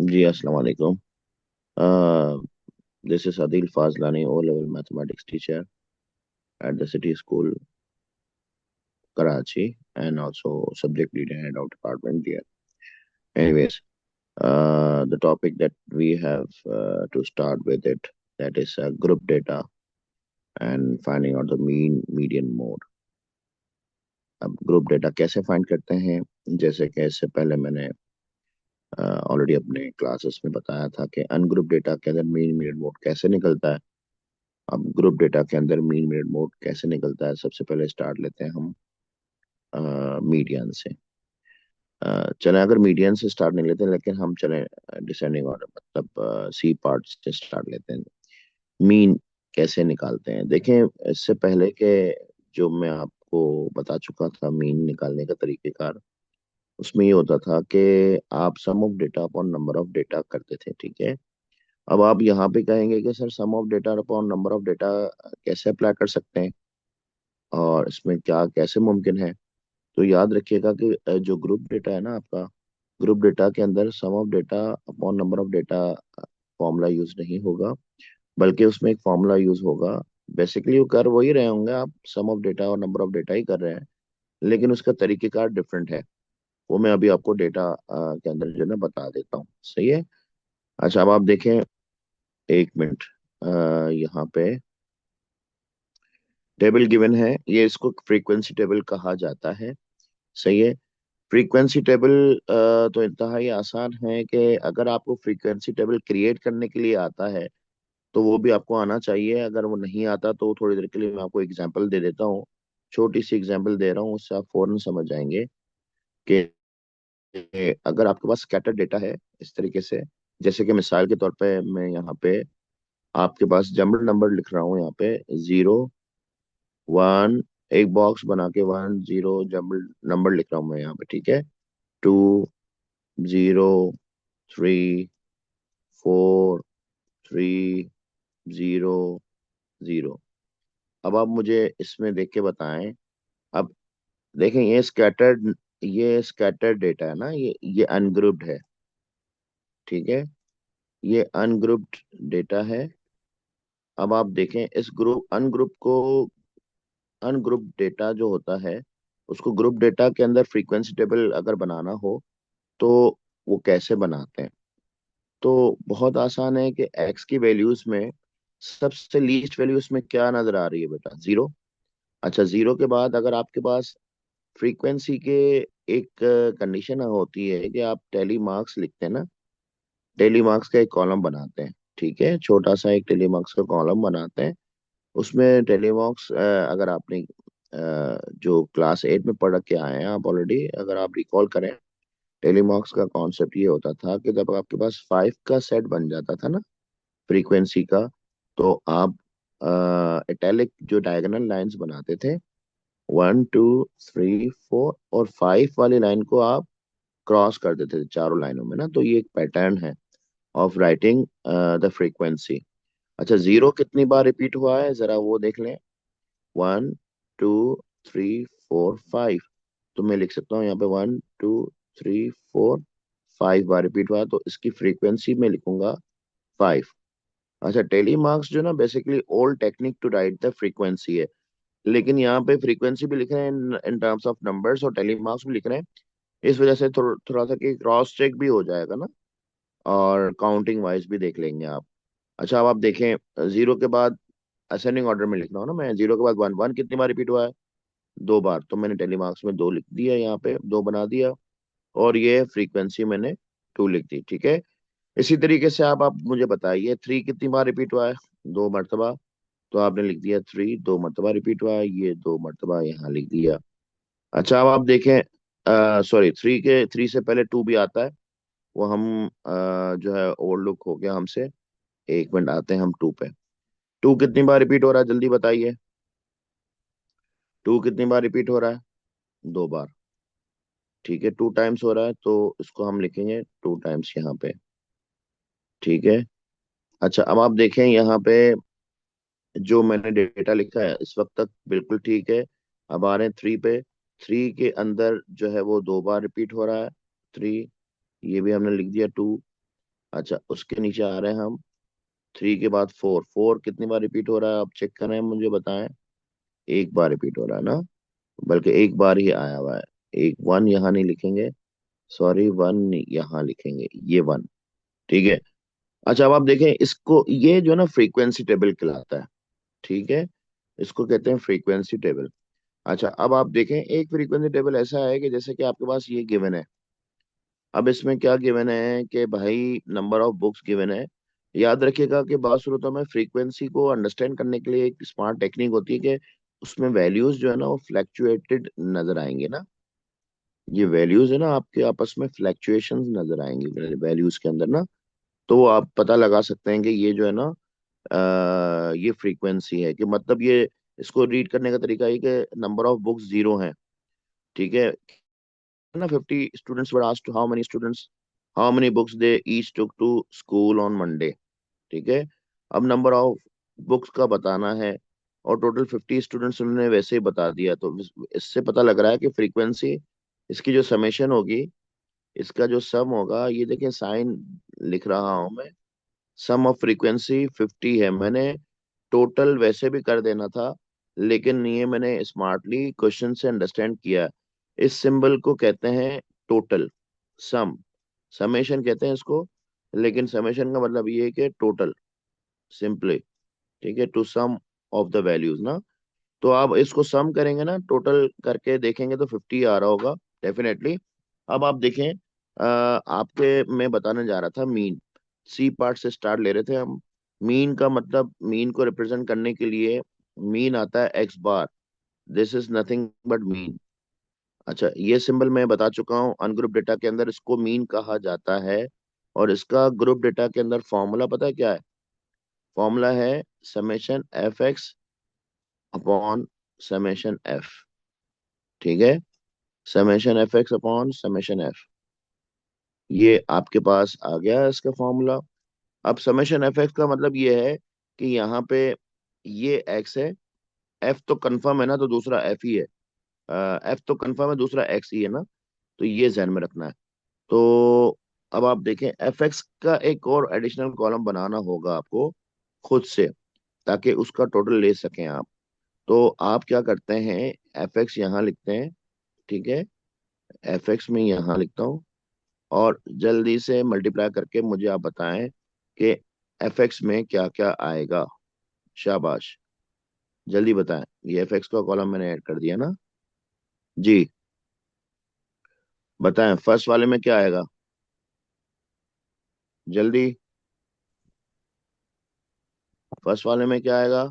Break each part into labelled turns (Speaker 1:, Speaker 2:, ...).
Speaker 1: जी अस्सलाम वालेकुम। This is Adil Fazlani, O level mathematics teacher at the City School, Karachi, and also subject lead and head of department there. Anyways, the topic that we have to start with it, that is group data and finding out the mean median mode. अब group data कैसे find करते हैं? जैसे कि इससे पहले मैंने already अपने क्लासेस में बताया था कि अनग्रुप डेटा के अंदर मीन मीडियन मोड कैसे निकलता है। अब ग्रुप डेटा के अंदर मीन मीडियन मोड कैसे निकलता है, सबसे पहले स्टार्ट लेते हैं हम मीडियन से। चलें, अगर मीडियन से स्टार्ट नहीं लेते, लेकिन हम चलें डिसेंडिंग ऑर्डर, मतलब सी पार्ट से स्टार्ट लेते हैं। मीन कैसे निकालते हैं, देखें। इससे पहले के जो मैं आपको बता चुका था मीन निकालने का तरीकेकार, उसमें ये होता था कि आप sum of data upon number of data करते थे, ठीक है। अब आप यहाँ पे कहेंगे कि sir sum of data upon number of data कैसे अप्लाई कर सकते हैं और इसमें क्या कैसे मुमकिन है। तो याद रखिएगा कि जो ग्रुप डेटा है ना आपका, ग्रुप डेटा के अंदर sum of data upon number of data formula use नहीं होगा, बल्कि उसमें एक फॉर्मूला यूज होगा। बेसिकली वो कर वही रहे होंगे, आप सम ऑफ डेटा और नंबर ऑफ डेटा ही कर रहे हैं, लेकिन उसका तरीकेकार डिफरेंट है। वो मैं अभी आपको डेटा के अंदर जो है ना बता देता हूँ, सही है। अच्छा, अब आप देखें, एक मिनट, यहाँ पे टेबल गिवन है, ये इसको फ्रीक्वेंसी टेबल कहा जाता है, सही है। फ्रीक्वेंसी टेबल तो इंतहा ही आसान है कि अगर आपको फ्रीक्वेंसी टेबल क्रिएट करने के लिए आता है तो वो भी आपको आना चाहिए। अगर वो नहीं आता तो थोड़ी देर के लिए मैं आपको एग्जांपल दे देता हूँ। छोटी सी एग्जांपल दे रहा हूँ, उससे आप फौरन समझ जाएंगे कि अगर आपके पास स्कैटर डेटा है इस तरीके से, जैसे कि मिसाल के तौर पे मैं यहाँ पे आपके पास जम्बल नंबर लिख रहा हूँ, यहाँ पे 0 1, एक बॉक्स बना के 1 0 जम्बल नंबर लिख रहा हूँ मैं यहाँ पे, ठीक है। 2 0 3 4 3 0 0। अब आप मुझे इसमें देख के बताएं। अब देखें, ये स्कैटर्ड डेटा है ना, ये अनग्रुप्ड है, ठीक है। ये अनग्रुप्ड डेटा है। अब आप देखें इस अनग्रुप डेटा जो होता है, उसको ग्रुप डेटा के अंदर फ्रीक्वेंसी टेबल अगर बनाना हो तो वो कैसे बनाते हैं। तो बहुत आसान है कि एक्स की वैल्यूज में सबसे लीस्ट वैल्यू उसमें क्या नजर आ रही है बेटा? 0। अच्छा, 0 के बाद अगर आपके पास फ्रीक्वेंसी के एक कंडीशन होती है कि आप टेली मार्क्स लिखते हैं ना, टेली मार्क्स का एक कॉलम बनाते हैं, ठीक है। छोटा सा एक टेली मार्क्स का कॉलम बनाते हैं। उसमें टेलीमॉक्स, अगर आपने जो क्लास 8 में पढ़ के आए हैं आप ऑलरेडी, अगर आप रिकॉल करें, टेलीमॉक्स का कॉन्सेप्ट ये होता था कि जब आपके पास 5 का सेट बन जाता था ना फ्रीक्वेंसी का, तो आप इटैलिक जो डायगोनल लाइंस बनाते थे, 1 2 3 4 और 5 वाली लाइन को आप क्रॉस कर देते थे चारों लाइनों में ना। तो ये एक पैटर्न है ऑफ राइटिंग द फ्रीक्वेंसी। अच्छा, 0 कितनी बार रिपीट हुआ है जरा वो देख लें। 1 2 3 4 5। तो मैं लिख सकता हूँ यहाँ पे 1 2 3 4 5 बार रिपीट हुआ, तो इसकी फ्रीक्वेंसी में लिखूंगा 5। अच्छा, टेली मार्क्स जो ना basically old technique to write the frequency है, लेकिन यहाँ पे फ्रीक्वेंसी भी लिख रहे हैं इन टर्म्स ऑफ नंबर्स और टेली मार्क्स भी लिख रहे हैं। इस वजह से थोड़ा सा कि क्रॉस चेक भी हो जाएगा ना, और काउंटिंग वाइज भी देख लेंगे आप। अच्छा, अब आप देखें, 0 के बाद असेंडिंग ऑर्डर में लिखना हो ना, मैं 0 के बाद 1 1 कितनी बार रिपीट हुआ है? 2 बार। तो मैंने टेलीमार्क्स में 2 लिख दिया, यहाँ पे 2 बना दिया, और ये फ्रीक्वेंसी मैंने 2 लिख दी, ठीक है। इसी तरीके से आप मुझे बताइए 3 कितनी बार रिपीट हुआ है? 2 मरतबा। तो आपने लिख दिया 3 2 मरतबा रिपीट हुआ है, ये 2 मरतबा यहाँ लिख दिया। अच्छा, अब आप देखें, सॉरी, 3 से पहले 2 भी आता है, वो हम जो है ओवरलुक हो गया हमसे। एक मिनट, आते हैं हम 2 पे। 2 कितनी बार रिपीट हो रहा है, जल्दी बताइए। 2 कितनी बार रिपीट हो रहा है? 2 बार, ठीक है। 2 टाइम्स हो रहा है, तो इसको हम लिखेंगे 2 टाइम्स यहाँ पे, ठीक है। अच्छा, अब आप देखें यहाँ पे जो मैंने डेटा लिखा है इस वक्त तक बिल्कुल ठीक है। अब आ रहे हैं 3 पे। 3 के अंदर जो है वो 2 बार रिपीट हो रहा है, 3। ये भी हमने लिख दिया 2। अच्छा, उसके नीचे आ रहे हैं हम। 3 के बाद 4, 4 कितनी बार रिपीट हो रहा है आप चेक करें, मुझे बताएं। एक बार रिपीट हो रहा है ना, बल्कि एक बार ही आया हुआ है। एक 1 यहाँ नहीं लिखेंगे, सॉरी 1 यहाँ लिखेंगे, ये 1। ठीक है। अच्छा, अब आप देखें इसको, ये जो है ना फ्रीक्वेंसी टेबल कहलाता है। ठीक है, इसको कहते हैं फ्रीक्वेंसी टेबल। अच्छा, अब आप देखें एक फ्रीक्वेंसी टेबल ऐसा है कि जैसे कि आपके पास ये गिवन है। अब इसमें क्या गिवन है कि भाई नंबर ऑफ बुक्स गिवन है। याद रखिएगा कि बहुत सूरतों में फ्रीक्वेंसी को अंडरस्टैंड करने के लिए एक स्मार्ट टेक्निक होती है कि उसमें वैल्यूज जो है ना वो फ्लैक्चुएटेड नजर आएंगे ना। ये वैल्यूज है ना आपके आपस में फ्लैक्चुएशंस नजर आएंगी वैल्यूज के अंदर ना। तो वो आप पता लगा सकते हैं कि ये जो है ना ये फ्रीक्वेंसी है, कि मतलब ये इसको रीड करने का तरीका ये कि नंबर ऑफ बुक्स 0 है। ठीक है ना, 50 students were asked how many students, how many books they each took to school on Monday. ठीक है, अब नंबर ऑफ बुक्स का बताना है, और टोटल 50 स्टूडेंट्स उन्होंने वैसे ही बता दिया। तो इससे पता लग रहा है कि फ्रीक्वेंसी, इसकी जो समेशन होगी, इसका जो सम होगा, ये देखिए साइन लिख रहा हूं मैं। सम ऑफ फ्रीक्वेंसी 50 है। मैंने टोटल वैसे भी कर देना था, लेकिन ये मैंने स्मार्टली क्वेश्चन से अंडरस्टैंड किया। इस सिंबल को कहते हैं टोटल, सम, समेशन कहते हैं इसको। लेकिन समेशन का मतलब ये है कि टोटल, सिंपली। ठीक है, to sum of the values ना। तो आप इसको सम करेंगे ना, टोटल करके देखेंगे तो 50 आ रहा होगा डेफिनेटली। अब आप देखें, आपके मैं बताने जा रहा था मीन, सी पार्ट से स्टार्ट ले रहे थे हम। मीन का मतलब, मीन को रिप्रेजेंट करने के लिए मीन आता है x bar. This is nothing but mean. अच्छा, ये सिंबल मैं बता चुका हूँ, अनग्रुप डेटा के अंदर इसको मीन कहा जाता है। और इसका ग्रुप डेटा के अंदर फॉर्मूला पता है क्या है? फॉर्मूला है summation F x upon summation F. ठीक है, summation F x upon summation F, ये आपके पास आ गया है इसका फॉर्मूला। अब समेशन एफ एक्स का मतलब ये है कि यहाँ पे ये एक्स है, एफ तो कंफर्म है ना, तो दूसरा एफ ही है। एफ तो कंफर्म है, दूसरा एक्स ही है ना। तो ये ध्यान में रखना है। तो अब आप देखें, एफ एक्स का एक और एडिशनल कॉलम बनाना होगा आपको खुद से, ताकि उसका टोटल ले सकें आप। तो आप क्या करते हैं, एफ एक्स यहाँ लिखते हैं। ठीक है, एफ एक्स में यहाँ लिखता हूँ, और जल्दी से मल्टीप्लाई करके मुझे आप बताएं कि एफ एक्स में क्या क्या आएगा। शाबाश, जल्दी बताएं। ये एफ एक्स का कॉलम मैंने ऐड कर दिया ना जी। बताएं फर्स्ट वाले में क्या आएगा, जल्दी। फर्स्ट वाले में क्या आएगा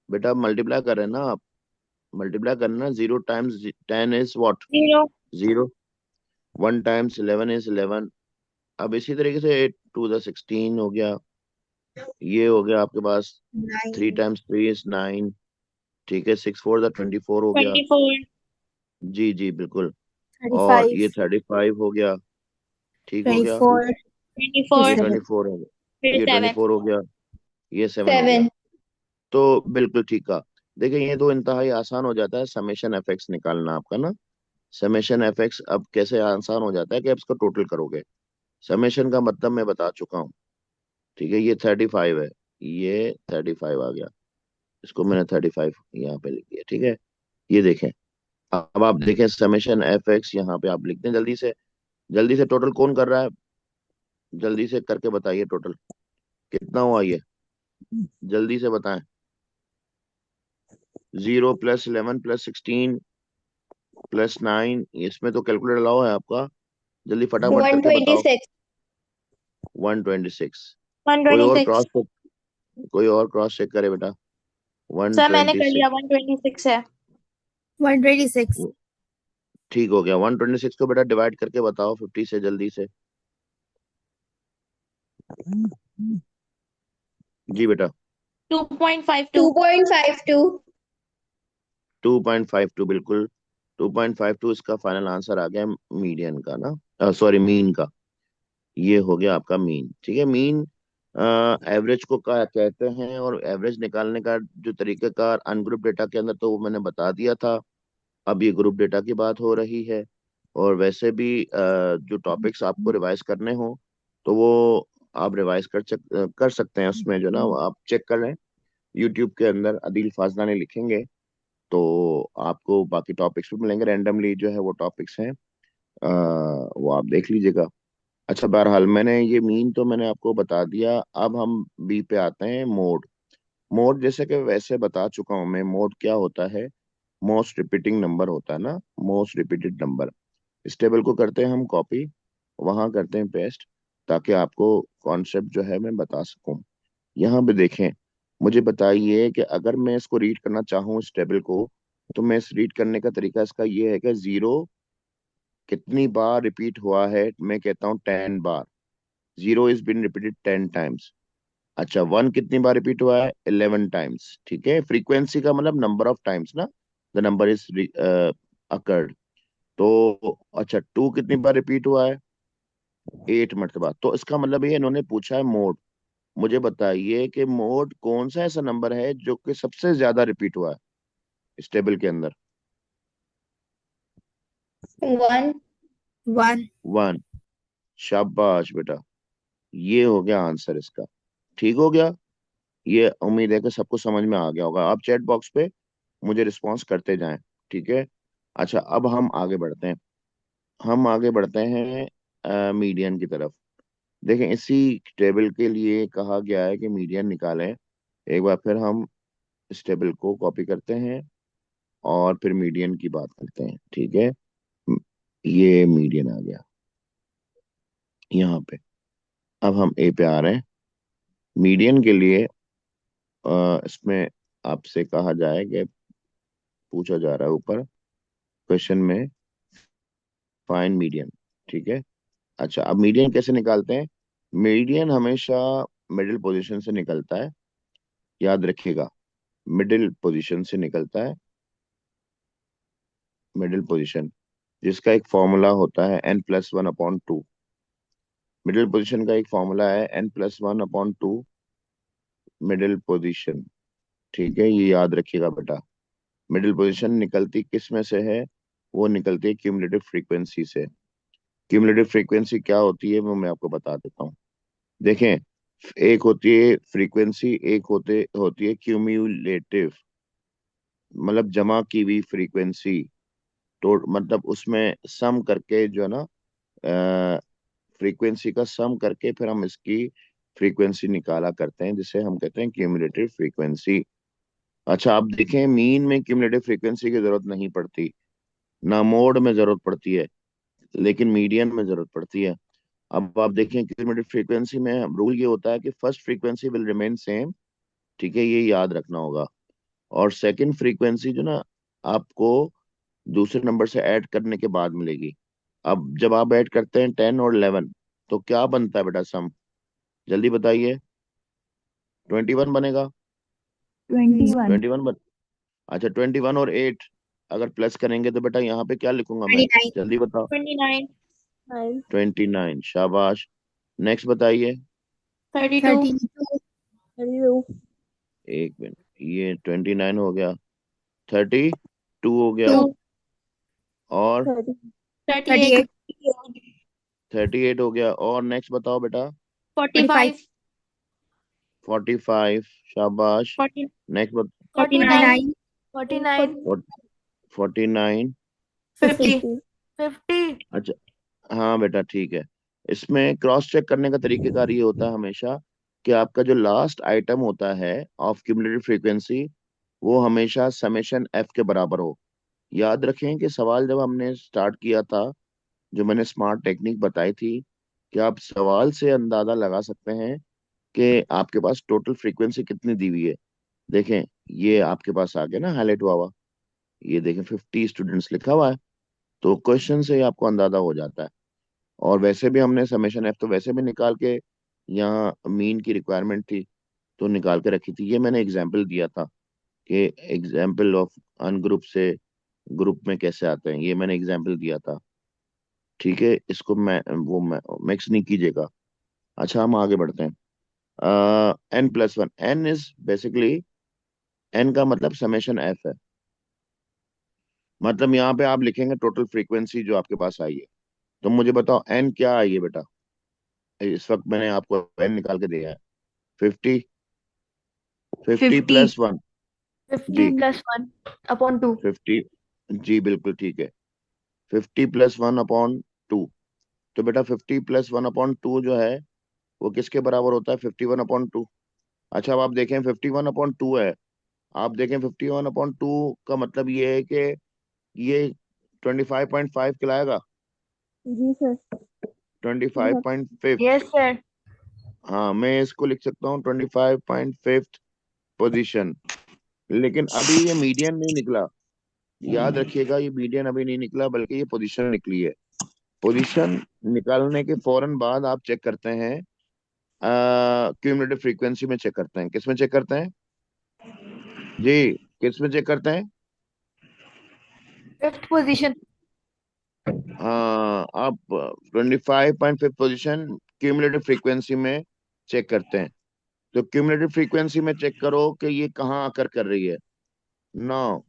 Speaker 1: बेटा? मल्टीप्लाई कर रहे हैं ना आप, मल्टीप्लाई करना। 0 times 10 is what?
Speaker 2: 0।
Speaker 1: 0। 1 times 11 is 11। अब इसी तरीके से 8 to the 16 हो गया। ये हो गया आपके पास।
Speaker 2: 9।
Speaker 1: 3 times 3 is 9। ठीक है, 6 4 the 24 हो गया।
Speaker 2: 24।
Speaker 1: जी जी बिल्कुल। और
Speaker 2: 35।
Speaker 1: ये 35 हो गया। ठीक हो गया।
Speaker 2: 24। फिर
Speaker 1: ये
Speaker 2: 7।
Speaker 1: 24 हो गया,
Speaker 2: फिर
Speaker 1: ये
Speaker 2: 7।
Speaker 1: 24 हो गया, ये 7 हो गया।
Speaker 2: 7।
Speaker 1: तो बिल्कुल ठीक है। देखिए ये तो इंतहाई आसान हो जाता है समेशन एफएक्स निकालना आपका ना। समेशन एफएक्स अब कैसे आसान हो जाता है कि आप इसको टोटल करोगे। समेशन का मतलब मैं बता चुका हूँ। ठीक है, ये 35 है, ये 35 आ गया। इसको मैंने 35 यहाँ पे लिख दिया। ठीक है, ये देखें। अब आप देखें समेशन एफ एक्स यहाँ पे आप लिखते हैं जल्दी से। जल्दी से टोटल कौन कर रहा है? जल्दी से करके बताइए टोटल कितना हुआ ये, जल्दी से बताएं। 0 + 11 + 16 + 9, इसमें तो कैलकुलेटर अलाउ है आपका। जल्दी फटाफट
Speaker 2: वन
Speaker 1: करके
Speaker 2: ट्वेंटी
Speaker 1: बताओ।
Speaker 2: सिक्स
Speaker 1: 126।
Speaker 2: वन
Speaker 1: कोई
Speaker 2: ट्वेंटी
Speaker 1: और क्रॉस
Speaker 2: सिक्स
Speaker 1: चेक, कोई और क्रॉस चेक करे बेटा। वन
Speaker 2: सर मैंने
Speaker 1: ट्वेंटी
Speaker 2: कर लिया,
Speaker 1: सिक्स
Speaker 2: 126 है। 126।
Speaker 1: ठीक हो गया। 126 को बेटा डिवाइड करके बताओ 50 से, जल्दी से। जी बेटा।
Speaker 2: 2.52। 2.52।
Speaker 1: 2.52 बिल्कुल। 2.52 इसका फाइनल आंसर आ गया मीडियन का ना, सॉरी मीन का। ये हो गया आपका मीन। ठीक है, मीन एवरेज को क्या कहते हैं, और एवरेज निकालने का जो तरीकेकार अनग्रुप डेटा के अंदर तो वो मैंने बता दिया था। अब ये ग्रुप डेटा की बात हो रही है। और वैसे भी जो टॉपिक्स आपको रिवाइज करने हो, तो वो आप रिवाइज कर सकते हैं उसमें, जो ना आप चेक कर लें। यूट्यूब के अंदर अदील फाजलानी लिखेंगे तो आपको बाकी टॉपिक्स भी मिलेंगे, रैंडमली जो है वो टॉपिक्स हैं। वो आप देख लीजिएगा। अच्छा, बहरहाल मैंने ये मीन तो मैंने आपको बता दिया। अब हम बी पे आते हैं, मोड। मोड जैसे कि वैसे बता चुका हूं मैं, मोड क्या होता है? मोस्ट रिपीटिंग नंबर होता है ना, मोस्ट रिपीटेड नंबर। इस टेबल को करते हैं हम कॉपी, वहां करते हैं पेस्ट, ताकि आपको कॉन्सेप्ट जो है मैं बता सकूं। यहाँ पे देखें, मुझे बताइए कि अगर मैं इसको रीड करना चाहूँ इस टेबल को, तो मैं इस रीड करने का तरीका इसका ये है कि जीरो कितनी बार रिपीट हुआ है? मैं कहता हूँ 10 बार। Zero is been repeated 10 times. अच्छा, वन कितनी बार रिपीट हुआ है? 11 टाइम्स। ठीक है, फ्रीक्वेंसी का मतलब नंबर ऑफ टाइम्स ना, द नंबर इज अकर्ड। तो अच्छा, टू कितनी बार रिपीट हुआ है? 8 मरतबा। तो इसका मतलब ये इन्होंने पूछा है मोड। मुझे बताइए कि मोड कौन सा ऐसा नंबर है जो कि सबसे ज्यादा रिपीट हुआ है इस टेबल के अंदर?
Speaker 2: 1. 1.
Speaker 1: वन। शाबाश बेटा, ये हो गया आंसर इसका। ठीक हो गया। ये उम्मीद है कि सबको समझ में आ गया होगा। आप चैट बॉक्स पे मुझे रिस्पॉन्स करते जाएं। ठीक है। अच्छा, अब हम आगे बढ़ते हैं। हम आगे बढ़ते हैं मीडियन की तरफ। देखें, इसी टेबल के लिए कहा गया है कि मीडियन निकालें। एक बार फिर हम इस टेबल को कॉपी करते हैं और फिर मीडियन की बात करते हैं। ठीक है। म- ये मीडियन आ गया यहाँ पे। अब हम ए पे आ रहे हैं। मीडियन के लिए इसमें आपसे कहा जाए कि पूछा जा रहा है ऊपर क्वेश्चन में, फाइंड मीडियन। ठीक है। अच्छा, अब मीडियन कैसे निकालते हैं? मीडियन हमेशा मिडिल पोजीशन से निकलता है, याद रखिएगा। मिडिल पोजीशन से निकलता है, मिडिल पोजीशन, जिसका एक फॉर्मूला होता है n+1/2। मिडिल पोजीशन का एक फॉर्मूला है n+1/2, मिडिल पोजीशन। ठीक है, ये याद रखिएगा बेटा। मिडिल पोजीशन निकलती किस में से है? वो निकलती है क्यूमुलेटिव फ्रीक्वेंसी से। क्यूमुलेटिव फ्रीक्वेंसी क्या होती है वो मैं आपको बता देता हूँ। देखें, एक होती है फ्रीक्वेंसी, एक होती है क्यूम्यूलेटिव, मतलब जमा की हुई फ्रीक्वेंसी। तो मतलब उसमें सम करके जो है ना, फ्रीक्वेंसी का सम करके फिर हम इसकी फ्रीक्वेंसी निकाला करते हैं, जिसे हम कहते हैं क्यूमुलेटिव फ्रीक्वेंसी। अच्छा, आप देखें, मीन में क्यूमुलेटिव फ्रीक्वेंसी की जरूरत नहीं पड़ती, ना मोड में जरूरत पड़ती है, लेकिन मीडियन में जरूरत पड़ती है। अब आप देखें, क्यूमुलेटिव फ्रीक्वेंसी में रूल ये होता है कि first frequency will remain same. ठीक है, ये याद रखना होगा। और सेकंड फ्रीक्वेंसी जो ना, आपको दूसरे नंबर से ऐड करने के बाद मिलेगी। अब जब आप ऐड करते हैं 10 और 11, तो क्या बनता है बेटा सम? जल्दी बताइए। 21 बनेगा।
Speaker 2: 21.
Speaker 1: 21 बन अच्छा, 21 और 8 अगर प्लस करेंगे तो बेटा यहाँ पे क्या लिखूंगा मैं?
Speaker 2: 29.
Speaker 1: जल्दी बताओ।
Speaker 2: 29.
Speaker 1: 29। शाबाश। नेक्स्ट बताइए।
Speaker 2: 32. 32.
Speaker 1: एक मिनट, ये 29 हो गया, 32 हो गया,
Speaker 2: 2.
Speaker 1: और
Speaker 2: 38.
Speaker 1: 38 हो गया, और नेक्स्ट बताओ बेटा।
Speaker 2: 45.
Speaker 1: 45। शाबाश।
Speaker 2: 40.
Speaker 1: नेक्स्ट
Speaker 2: 49. 49.
Speaker 1: 49।
Speaker 2: 50. 50.
Speaker 1: अच्छा, हाँ बेटा, ठीक है। इसमें क्रॉस चेक करने का तरीकेकार ये होता है हमेशा कि आपका जो लास्ट आइटम होता है ऑफ क्यूमुलेटिव फ्रीक्वेंसी, वो हमेशा समेशन एफ के बराबर हो। याद रखें कि सवाल जब हमने स्टार्ट किया था, जो मैंने स्मार्ट टेक्निक बताई थी, कि आप सवाल से अंदाजा लगा सकते हैं कि आपके पास टोटल फ्रीक्वेंसी कितनी दी हुई है। देखें, ये आपके पास आ गया ना हाईलाइट हुआ हुआ, ये देखें 50 स्टूडेंट्स लिखा हुआ है। तो क्वेश्चन से ही आपको अंदाजा हो जाता है। और वैसे भी हमने समेशन एफ तो वैसे भी निकाल के, यहाँ मीन की रिक्वायरमेंट थी तो निकाल के रखी थी। ये मैंने एग्जाम्पल दिया था कि एग्जाम्पल ऑफ अनग्रुप से ग्रुप में कैसे आते हैं, ये मैंने एग्जाम्पल दिया था। ठीक है, इसको मैं मिक्स नहीं कीजिएगा। अच्छा, हम आगे बढ़ते हैं। n+1, n is basically, n का मतलब समेशन f है। मतलब यहाँ पे आप लिखेंगे टोटल फ्रीक्वेंसी जो आपके पास आई है। तो मुझे बताओ n क्या आई है बेटा? इस वक्त मैंने आपको n निकाल के दिया है। 50, 50
Speaker 3: 50।
Speaker 1: प्लस 1।
Speaker 2: 50
Speaker 1: जी,
Speaker 2: plus 1 upon 2.
Speaker 1: 50। जी बिल्कुल ठीक है। 50 + 1/2। तो बेटा 50 + 1/2 जो है वो किसके बराबर होता है? 51/2। अच्छा, अब आप देखें 51/2 है। आप देखें 51/2 का मतलब ये है कि ये 25.5 कहलाएगा।
Speaker 3: जी सर।
Speaker 1: 25.5।
Speaker 2: Yes, sir.
Speaker 1: हाँ, मैं इसको लिख सकता हूँ 25.5 पोजीशन। लेकिन अभी ये मीडियन नहीं निकला। याद रखिएगा, ये मीडियन अभी नहीं निकला, बल्कि ये पोजीशन निकली है। पोजीशन निकालने के फौरन बाद आप चेक करते हैं, क्यूमुलेटिव फ्रीक्वेंसी में चेक करते हैं। किस में चेक करते हैं जी? किस में चेक करते हैं?
Speaker 2: Fifth position.
Speaker 1: हाँ, आप 25.5 पोजीशन क्यूमुलेटिव फ्रीक्वेंसी में चेक करते हैं। तो क्यूमुलेटिव फ्रीक्वेंसी में चेक करो कि ये कहाँ आकर कर रही है। नो,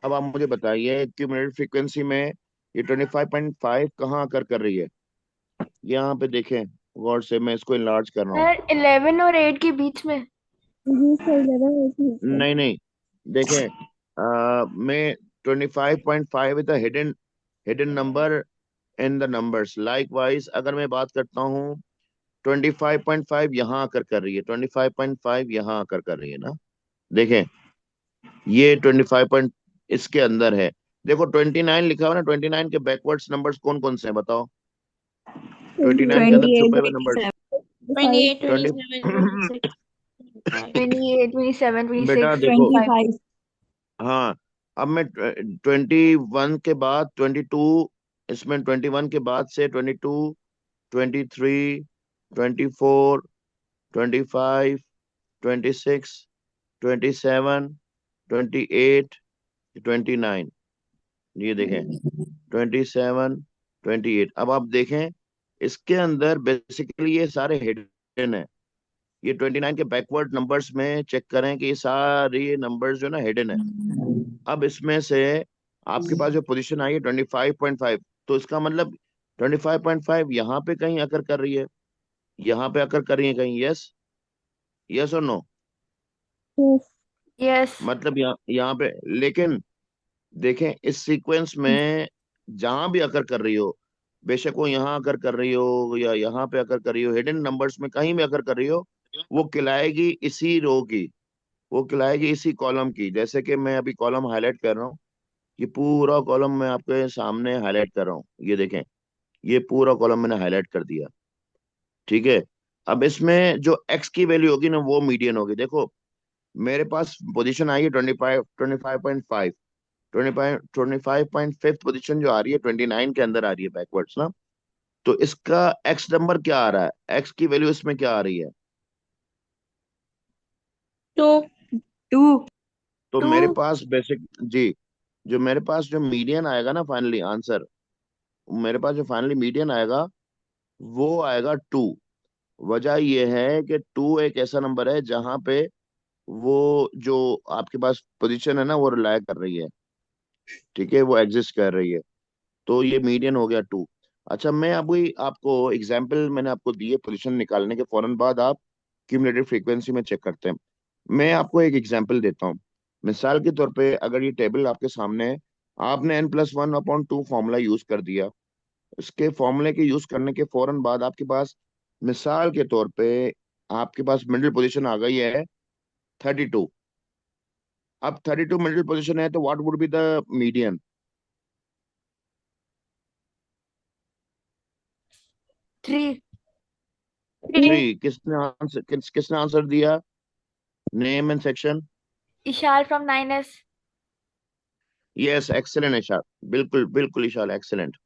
Speaker 1: अब आप मुझे बताइए क्यूमुलेटिव फ्रीक्वेंसी में ये 25.5 कहाँ आकर कर रही है? यहाँ पे देखें गौर से, मैं इसको इनलार्ज कर रहा हूँ।
Speaker 2: सर 11 और 8 के बीच में.
Speaker 3: जी सर, 11 है ठीक है।
Speaker 1: नहीं नहीं, देखें, मैं 25.5 is the hidden hidden number in the numbers. Likewise अगर मैं बात करता हूँ, 25.5 यहाँ आकर कर रही है, 25.5 यहाँ आकर कर रही है ना। देखें, ये 25 पॉइंट इसके अंदर है। देखो 29 लिखा हुआ ना, 29 के बैकवर्ड्स नंबर्स कौन कौन से हैं बताओ? 29 के अंदर
Speaker 3: 28,
Speaker 1: छुपे हुए नंबर्स।
Speaker 2: 28,
Speaker 1: 20
Speaker 2: 27, 26, 28, 27, 26,
Speaker 1: बेटा देखो,
Speaker 2: 25.
Speaker 3: 25।
Speaker 1: हाँ, अब मैं 21 के बाद 22, इसमें 21 के बाद से 22, 23, 24, 25, 26, 27, 28, 29। ये देखें 27, 28। अब आप देखें इसके अंदर बेसिकली ये सारे हिडन है। ये 29 के बैकवर्ड नंबर्स में चेक करें कि ये सारे नंबर्स जो ना हिडन है। अब इसमें से आपके पास जो पोजीशन आई है 25.5, तो इसका मतलब 25.5 यहाँ पे कहीं अकर कर रही है, यहाँ पे अकर कर रही है कहीं। यस, यस और नो?
Speaker 3: यस।
Speaker 2: Yes.
Speaker 1: मतलब यहाँ पे, लेकिन देखें इस सीक्वेंस में जहां भी अकर कर रही हो, बेशक वो यहाँ अकर कर रही हो या यहाँ पे अकर कर रही हो, हिडन नंबर्स में कहीं भी अकर कर रही हो, वो कहलाएगी इसी रो की, वो कहलाएगी इसी कॉलम की। जैसे कि मैं अभी कॉलम हाईलाइट कर रहा हूँ, ये पूरा कॉलम मैं आपके सामने हाईलाइट कर रहा हूँ। ये देखें, ये पूरा कॉलम मैंने हाईलाइट कर दिया। ठीक है, अब इसमें जो एक्स की वैल्यू होगी ना, वो मीडियन होगी। देखो मेरे पास पोजीशन आई है 25.5। 25.5 पोजीशन जो आ रही है 29 के अंदर आ रही है बैकवर्ड्स ना। तो इसका एक्स नंबर क्या आ रहा है? एक्स की वैल्यू इसमें क्या आ रही है?
Speaker 2: 2.
Speaker 3: 2।
Speaker 1: तो मेरे
Speaker 2: 2.
Speaker 1: पास बेसिक जी, जो मेरे पास जो मीडियन आएगा ना फाइनली आंसर, मेरे पास जो फाइनली मीडियन आएगा वो आएगा 2। वजह यह है कि 2 एक ऐसा नंबर है जहां पे वो जो आपके पास पोजीशन है ना वो रिलाय कर रही है। ठीक है, वो एग्जिस्ट कर रही है। तो ये मीडियन हो गया 2। अच्छा, मैं अभी आपको एग्जांपल मैंने आपको दी है, पोजीशन निकालने के फौरन बाद आप क्यूमुलेटिव फ्रीक्वेंसी में चेक करते हैं। मैं आपको एक एग्जांपल देता हूँ। मिसाल के तौर पे अगर ये टेबल आपके सामने है, आपने n+1/2 फॉर्मूला यूज कर दिया। इसके फॉर्मूले के यूज करने के फौरन बाद आपके पास, मिसाल के तौर पे, आपके पास मिडिल पोजीशन आ गई है 32। अब 32 मिडिल पोजीशन है, तो what would be the median?
Speaker 2: 3.
Speaker 1: 3।
Speaker 2: 3.
Speaker 1: किसने आंसर दिया? Name and section.
Speaker 2: Ishal from 9S.
Speaker 1: Yes, excellent Ishal, बिल्कुल बिल्कुल इशाल, एक्सेलेंट।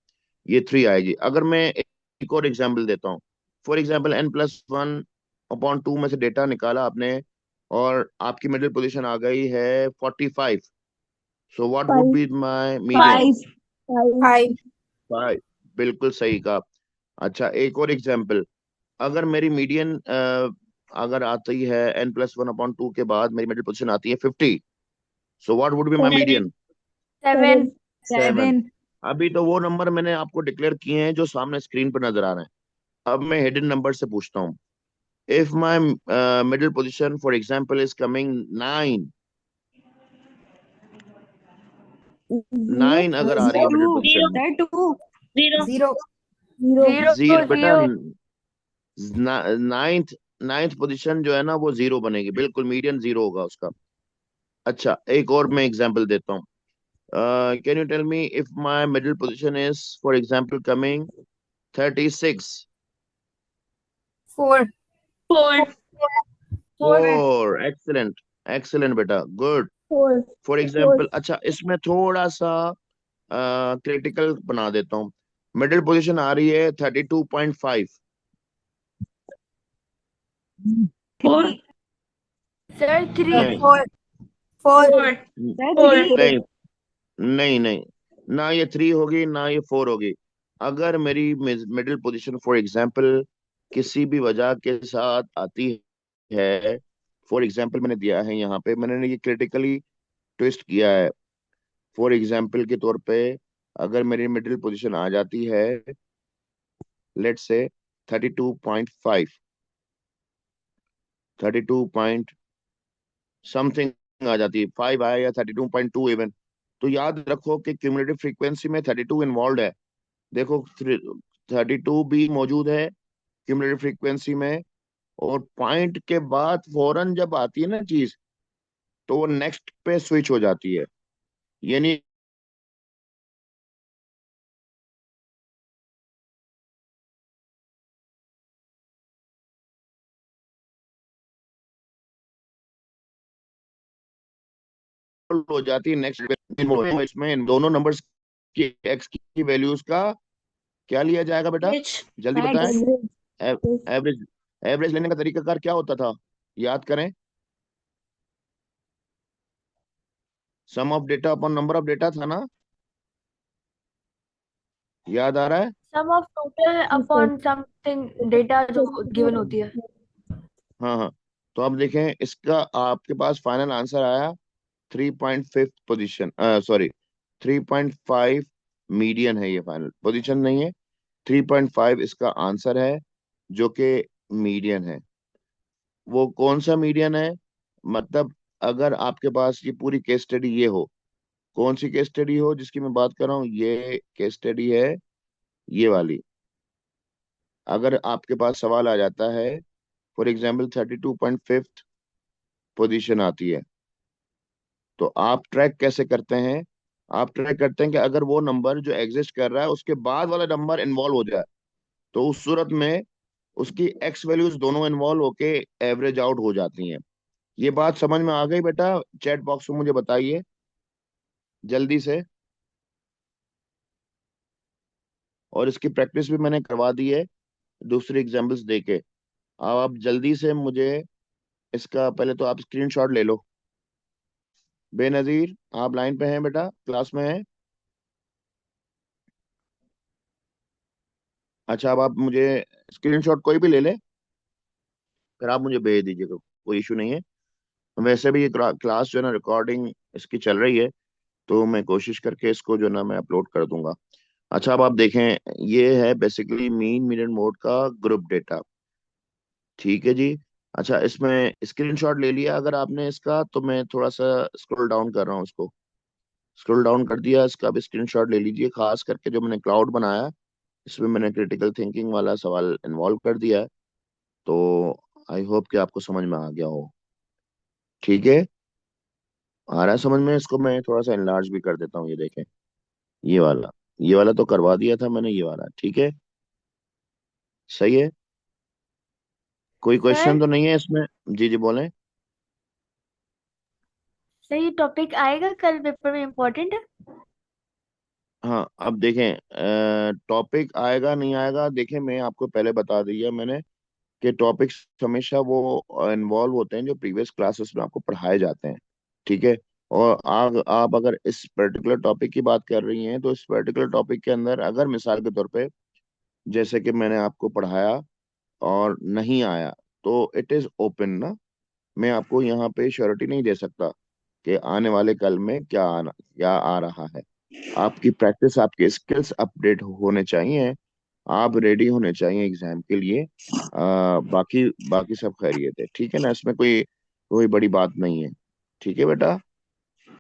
Speaker 1: ये 3 आएगी। अगर मैं एक और एग्जांपल देता हूँ, फॉर एग्जांपल n+1/2 में से डेटा निकाला आपने और आपकी मिडिल पोजीशन आ गई है 45। So what would
Speaker 3: 5।
Speaker 1: Be my median?
Speaker 3: 5। 5।
Speaker 1: 5। बिल्कुल सही कहा। अच्छा, एक और एग्जांपल, अगर मेरी मीडियन अगर आती है n+1/2 के बाद मेरी मिडिल पोजीशन आती है 50, so what would be my
Speaker 3: 7।
Speaker 1: Median?
Speaker 2: 7.
Speaker 1: 7।
Speaker 3: 7।
Speaker 1: अभी तो वो नंबर मैंने आपको डिक्लेयर किए हैं जो सामने स्क्रीन पर नजर आ रहे हैं। अब मैं हिडन नंबर से पूछता हूँ। If my middle position for example is coming 9,
Speaker 3: Zero,
Speaker 1: 9 अगर आ रही है मिडिल पोजिशन में।
Speaker 2: जीरो
Speaker 3: zero,
Speaker 1: जीरो बेटा,
Speaker 2: जीरो
Speaker 1: नाइन्थ नाइन्थ पोजीशन जो है ना वो जीरो बनेगी, बिल्कुल मीडियन जीरो होगा उसका। अच्छा, एक और मैं एग्जांपल देता हूँ। Can you tell me if my middle position is for example coming 36।
Speaker 3: four,
Speaker 2: four four
Speaker 1: four, excellent, excellent बेटा, good.
Speaker 3: four,
Speaker 1: four
Speaker 3: four,
Speaker 1: example, अच्छा इसमें थोड़ा सा क्रिटिकल बना देता हूँ। मिडिल पोजीशन आ रही है 32.5।
Speaker 2: फोर सर थ्री
Speaker 1: नहीं
Speaker 3: four, four,
Speaker 2: फोर फोर
Speaker 1: नहीं नहीं नहीं, ना ये थ्री होगी ना ये फोर होगी। अगर मेरी मिडिल पोजीशन फॉर एग्जांपल किसी भी वजह के साथ आती है, फॉर एग्जांपल मैंने दिया है यहाँ पे, मैंने ये क्रिटिकली ट्विस्ट किया है। फॉर एग्जांपल के तौर पे अगर मेरी मिडिल पोजीशन आ जाती है, लेट्स से 32.5, 32 पॉइंट समथिंग आ जाती है, 5 आया या 32.2 इवन, तो याद रखो कि क्यूमुलेटिव फ्रीक्वेंसी में 32 इन्वॉल्व है। देखो 32 भी मौजूद है क्यूमुलेटिव फ्रीक्वेंसी में, और पॉइंट के बाद फौरन जब आती है ना चीज, तो वो नेक्स्ट पे स्विच हो जाती है। यानी हो जाती है नेक्स्ट। इसमें इन दोनों नंबर्स की एक्स की वैल्यूज का क्या लिया जाएगा बेटा, जल्दी बताएं।
Speaker 3: average,
Speaker 1: एवरेज, एवरेज लेने का तरीकाकार क्या होता था, याद करें। Sum of data upon number of data था ना, याद आ रहा है।
Speaker 2: Sum of total upon something data जो गिवन होती है।
Speaker 1: हाँ हाँ, तो अब देखें इसका आपके पास फाइनल आंसर आया 3.5 पोजीशन, सॉरी 3.5 मीडियन है, ये फाइनल पोजीशन नहीं है, 3.5 इसका आंसर है, जो कि मीडियन है। वो कौन सा मीडियन है, मतलब अगर आपके पास ये पूरी केस स्टडी ये हो, कौन सी केस स्टडी हो जिसकी मैं बात कर रहा हूँ, ये केस स्टडी है ये वाली। अगर आपके पास सवाल आ जाता है फॉर एग्जाम्पल 32.5 पोजीशन आती है, तो आप ट्रैक कैसे करते हैं, आप ट्रैक करते हैं कि अगर वो नंबर जो एग्जिस्ट कर रहा है उसके बाद वाला नंबर इन्वॉल्व हो जाए, तो उस सूरत में उसकी एक्स वैल्यूज दोनों इन्वॉल्व होके एवरेज आउट हो जाती हैं। ये बात समझ में आ गई बेटा, चैट बॉक्स में मुझे बताइए जल्दी से। और इसकी प्रैक्टिस भी मैंने करवा दी है दूसरी एग्जाम्पल्स देके। अब आप जल्दी से मुझे इसका पहले तो आप स्क्रीनशॉट ले लो। बेनजीर, आप लाइन पे हैं बेटा, क्लास में हैं। अच्छा, अब आप मुझे स्क्रीनशॉट कोई भी ले ले, फिर आप मुझे भेज दीजिएगा, कोई इशू नहीं है। वैसे भी ये क्लास जो है ना रिकॉर्डिंग इसकी चल रही है, तो मैं कोशिश करके इसको जो है ना मैं अपलोड कर दूंगा। अच्छा, अब आप देखें, ये है बेसिकली मीन मीडियन मोड का ग्रुप डेटा, ठीक है जी। अच्छा, इसमें स्क्रीनशॉट ले लिया अगर आपने इसका, तो मैं थोड़ा सा स्क्रॉल डाउन कर रहा हूँ उसको, स्क्रॉल डाउन कर दिया, इसका भी स्क्रीनशॉट ले लीजिए। खास करके जो मैंने क्लाउड बनाया, इसमें मैंने क्रिटिकल थिंकिंग वाला सवाल इन्वॉल्व कर दिया है, तो आई होप कि आपको समझ में आ गया हो। ठीक है, आ रहा है समझ में, इसको मैं थोड़ा सा एनलार्ज भी कर देता हूँ, ये देखें, ये वाला, ये वाला तो करवा दिया था मैंने, ये वाला ठीक है, सही है। कोई क्वेश्चन
Speaker 2: सर
Speaker 1: तो नहीं है इसमें, जी जी बोलें।
Speaker 2: सही टॉपिक आएगा कल पेपर में, इम्पोर्टेंट है।
Speaker 1: हाँ, अब देखें टॉपिक आएगा नहीं आएगा, देखें मैं आपको पहले बता दिया मैंने कि टॉपिक्स हमेशा वो इन्वॉल्व होते हैं जो प्रीवियस क्लासेस में आपको पढ़ाए जाते हैं, ठीक है। और आप अगर इस पर्टिकुलर टॉपिक की बात कर रही हैं, तो इस पर्टिकुलर टॉपिक के अंदर अगर मिसाल के तौर पे जैसे कि मैंने आपको पढ़ाया और नहीं आया, तो इट इज ओपन ना, मैं आपको यहाँ पे श्योरिटी नहीं दे सकता कि आने वाले कल में क्या आ रहा है। आपकी प्रैक्टिस, आपके स्किल्स अपडेट होने चाहिए, आप रेडी होने चाहिए एग्जाम के लिए। बाकी बाकी सब खैरियत है, ठीक है ना, इसमें कोई कोई बड़ी बात नहीं है। ठीक है बेटा।